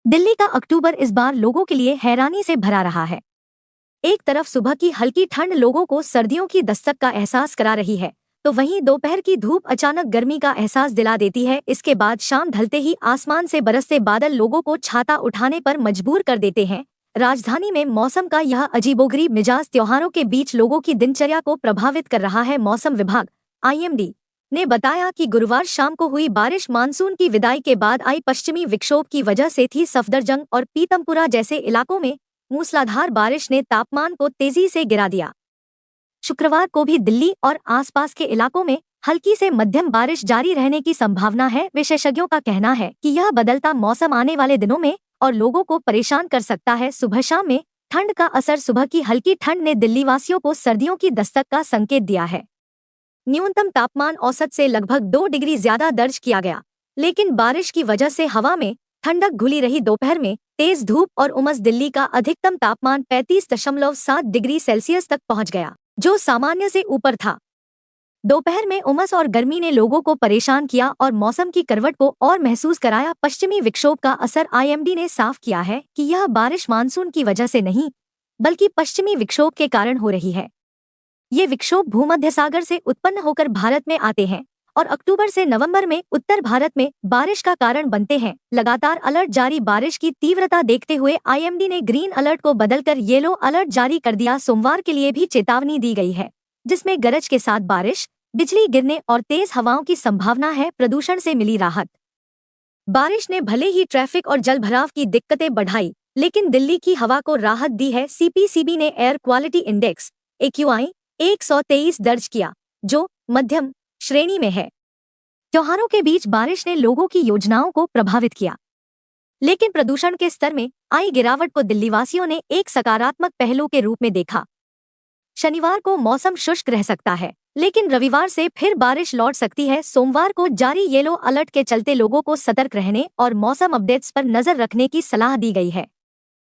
दिल्ली का अक्टूबर इस बार लोगों के लिए हैरानी से भरा रहा है। एक तरफ सुबह की हल्की ठंड लोगों को सर्दियों की दस्तक का एहसास करा रही है, तो वहीं दोपहर की धूप अचानक गर्मी का एहसास दिला देती है। इसके बाद शाम ढलते ही आसमान से बरसते बादल लोगों को छाता उठाने पर मजबूर कर देते हैं। राजधानी में मौसम का यह अजीबोगरीब मिजाज त्योहारों के बीच लोगों की दिनचर्या को प्रभावित कर रहा है। मौसम विभाग (IMD) ने बताया कि गुरुवार शाम को हुई बारिश मानसून की विदाई के बाद आई पश्चिमी विक्षोभ की वजह से थी। सफदरजंग और पीतमपुरा जैसे इलाकों में मूसलाधार बारिश ने तापमान को तेजी से गिरा दिया। शुक्रवार को भी दिल्ली और आसपास के इलाकों में हल्की से मध्यम बारिश जारी रहने की संभावना है। विशेषज्ञों का कहना है कि यह बदलता मौसम आने वाले दिनों में और लोगों को परेशान कर सकता है। सुबह शाम में ठंड का असर। सुबह की हल्की ठंड ने दिल्ली वासियों को सर्दियों की दस्तक का संकेत दिया है। न्यूनतम तापमान औसत से लगभग 2 डिग्री ज्यादा दर्ज किया गया, लेकिन बारिश की वजह से हवा में ठंडक घुली रही। दोपहर में तेज धूप और उमस दिल्ली का अधिकतम तापमान 35.7 डिग्री सेल्सियस तक पहुंच गया, जो सामान्य से ऊपर था। दोपहर में उमस और गर्मी ने लोगों को परेशान किया और मौसम की करवट को और महसूस कराया। पश्चिमी विक्षोभ का असर IMD ने साफ किया है कि यह बारिश मानसून की वजह से नहीं, बल्कि पश्चिमी विक्षोभ के कारण हो रही है। ये विक्षोभ भूमध्य सागर से उत्पन्न होकर भारत में आते हैं और अक्टूबर से नवंबर में उत्तर भारत में बारिश का कारण बनते हैं। लगातार अलर्ट जारी। बारिश की तीव्रता देखते हुए IMD ने ग्रीन अलर्ट को बदलकर येलो अलर्ट जारी कर दिया। सोमवार के लिए भी चेतावनी दी गई है, जिसमें गरज के साथ बारिश, बिजली गिरने और तेज हवाओं की संभावना है। प्रदूषण से मिली राहत। बारिश ने भले ही ट्रैफिक और जलभराव की दिक्कतें बढ़ाई, लेकिन दिल्ली की हवा को राहत दी है। CPCB ने एयर क्वालिटी इंडेक्स AQI 123 दर्ज किया, जो मध्यम श्रेणी में है। त्योहारों के बीच बारिश ने लोगों की योजनाओं को प्रभावित किया, लेकिन प्रदूषण के स्तर में आई गिरावट को दिल्लीवासियों ने एक सकारात्मक पहलू के रूप में देखा। शनिवार को मौसम शुष्क रह सकता है, लेकिन रविवार से फिर बारिश लौट सकती है। सोमवार को जारी येलो अलर्ट के चलते लोगों को सतर्क रहने और मौसम अपडेट्स पर नजर रखने की सलाह दी गई है।